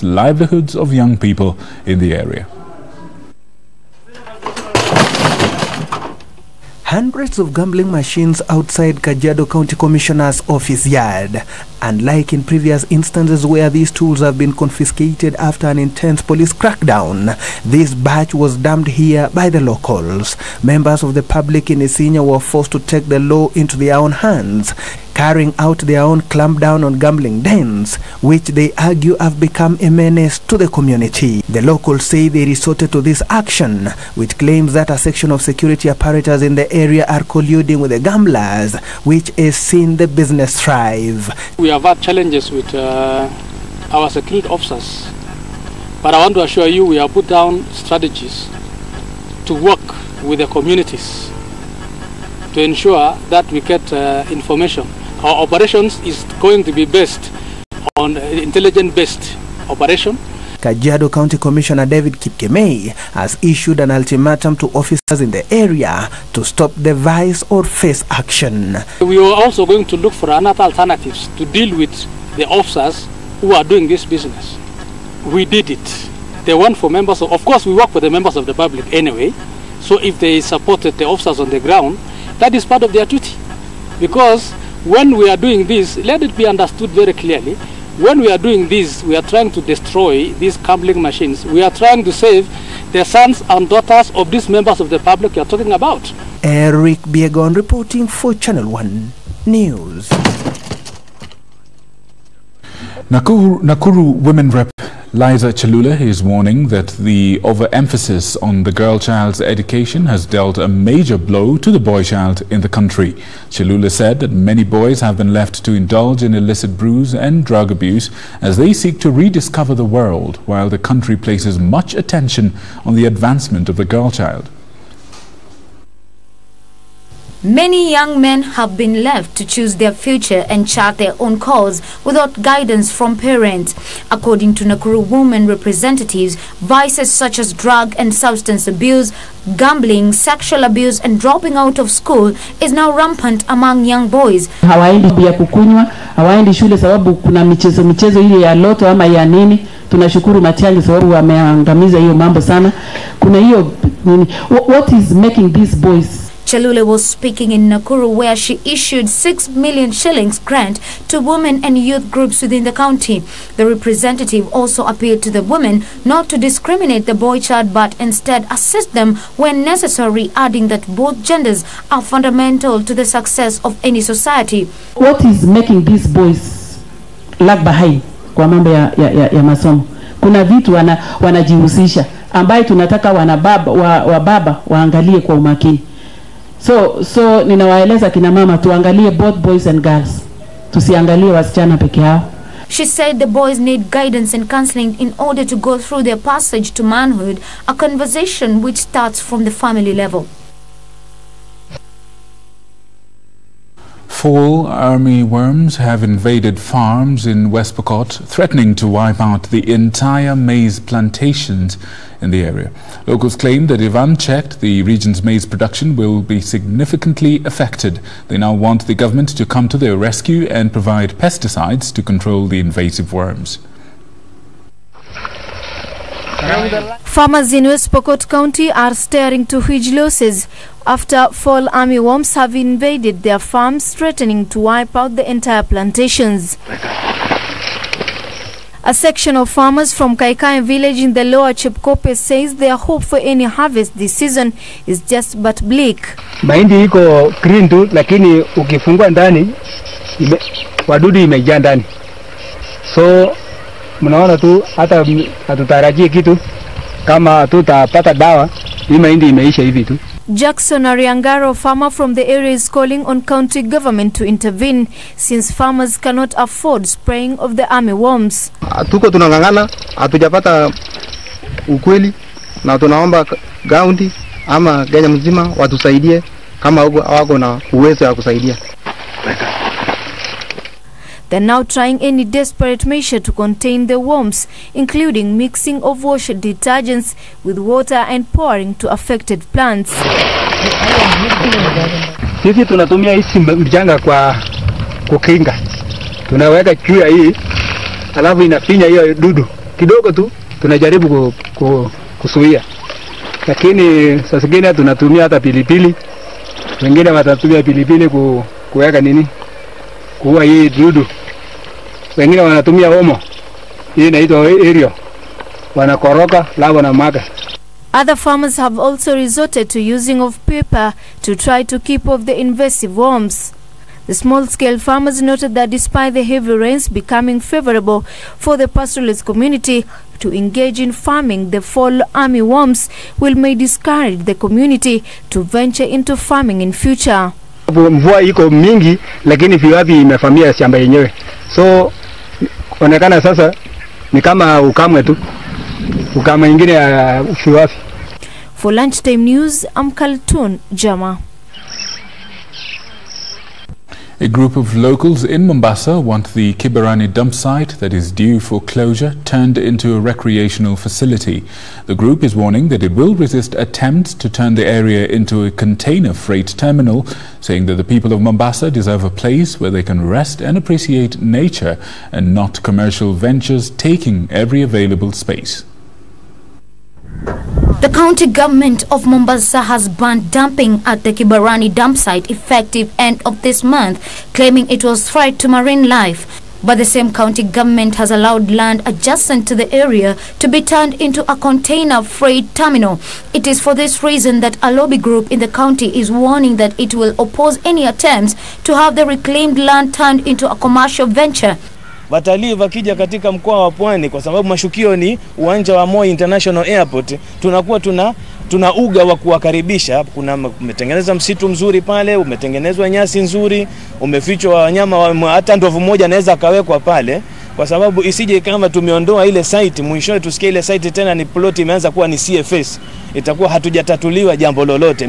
livelihoods of young people in the area. Hundreds of gambling machines outside Kajiado County Commissioner's office yard. Unlike in previous instances where these tools have been confiscated after an intense police crackdown, this batch was dumped here by the locals. Members of the public in Isinya were forced to take the law into their own hands, carrying out their own clampdown on gambling dens, which they argue have become a menace to the community. The locals say they resorted to this action, which claims that a section of security apparatus in the area are colluding with the gamblers, which has seen the business thrive. We have had challenges with our security officers, but I want to assure you we have put down strategies to work with the communities to ensure that we get information. Our operations is going to be based on intelligence-based operation. Kajiado County Commissioner David Kipkemei has issued an ultimatum to officers in the area to stop the vice or face action. We are also going to look for another alternatives to deal with the officers who are doing this business. We did it. They want for members of course we work with the members of the public anyway, so if they supported the officers on the ground, that is part of their duty. Because when we are doing this, let it be understood very clearly, when we are doing this, we are trying to destroy these gambling machines. We are trying to save the sons and daughters of these members of the public you are talking about. Eric Biegon reporting for Channel 1 News. Nakuru Women Rep Liza Chalula is warning that the overemphasis on the girl child's education has dealt a major blow to the boy child in the country. Chalula said that many boys have been left to indulge in illicit brews and drug abuse as they seek to rediscover the world, while the country places much attention on the advancement of the girl child. Many young men have been left to choose their future and chart their own course without guidance from parents. According to Nakuru women representatives, vices such as drug and substance abuse, gambling, sexual abuse and dropping out of school is now rampant among young boys. Hawaendi bia kukunywa, hawaendi shule sababu kuna michezo ile ya loto ama ya nini. Tunashukuru Matiang'i sababu wameangamiza hiyo mambo sana. Kuna hiyo what is making these boys. Chalula was speaking in Nakuru where she issued 6 million shillings grant to women and youth groups within the county. The representative also appealed to the women not to discriminate the boy child but instead assist them when necessary, adding that both genders are fundamental to the success of any society. What is making these boys lag behind kwa mambo ya masomo? Kuna vitu wanajihusisha ambaye tunataka wababa waangalie kwa umakini. So ninawaeleza kina mama tuangalie both boys and girls. Tusiangalie wasichana peke yao. She said the boys need guidance and counseling in order to go through their passage to manhood, a conversation which starts from the family level. Fall army worms have invaded farms in West Pokot, threatening to wipe out the entire maize plantations in the area. Locals claim that if unchecked, the region's maize production will be significantly affected. They now want the government to come to their rescue and provide pesticides to control the invasive worms. Farmers in West Pokot County are staring to huge losses after fall army worms have invaded their farms, threatening to wipe out the entire plantations. A section of farmers from Kaikai village in the lower Chepkope says their hope for any harvest this season is just but bleak. Mahindi iko green tu, lakini ukifungua ndani wadudu imejaa ndani. So mnaona tu hata hatutarajii kitu kama tutapata dawa, hii mahindi imeisha hivi tu. Jackson Ariangaro, farmer from the area, is calling on county government to intervene since farmers cannot afford spraying of the army worms. Tuko tunangangana, hatujapata ukweli na tunaomba county ama Kenya mzima watusaidie kama wako na uwezo wa kusaidia. They're now trying any desperate measure to contain the worms, including mixing of wash detergents with water and pouring to affected plants. Sisi tunatumia hizi mjanga kwa kukinga. Tunaweka juu ya hii, alafu inafinya hiyo dudu kidogo tu tunajaribu kuzuia, lakini sasa zingine tunatumia hata pilipili, wengine watatumia pilipili kuweka nini, kuua hii dudu, wengine wanatumia omo, hii inaitwa aerial, wanakoroka lao na maga. Other farmers have also resorted to using of paper to try to keep off the invasive worms. The small-scale farmers noted that despite the heavy rains becoming favorable for the pastoralist community to engage in farming, the fall army worms may discourage the community to venture into farming in future. Mvua iko mingi, lakini viwavi imefamia shamba yenyewe. So onekana sasa ni kama ukamwe tu, ukame ingine ya viwavi. For Lunchtime News, I'm Kaltun Jama. A group of locals in Mombasa want the Kibarani dump site that is due for closure turned into a recreational facility. The group is warning that it will resist attempts to turn the area into a container freight terminal, saying that the people of Mombasa deserve a place where they can rest and appreciate nature and not commercial ventures taking every available space. The county government of Mombasa has banned dumping at the Kibarani dump site effective end of this month, claiming it was threat to marine life. But the same county government has allowed land adjacent to the area to be turned into a container freight terminal. It is for this reason that a lobby group in the county is warning that it will oppose any attempts to have the reclaimed land turned into a commercial venture. Watalii wakija katika mkoa wa Pwani, kwa sababu mashukio ni uwanja wa Moi International Airport, tunakuwa tuna uga wa kuwakaribisha. Umetengeneza msitu mzuri pale, umetengenezwa nyasi nzuri, umefichwa wanyama, hata ndovu moja anaweza kawekwa pale, kwa sababu isije kama tumeondoa ile site mwisho tusikie ile site tena ni plot imeanza kuwa ni CFS, itakuwa hatujatatuliwa jambo lolote.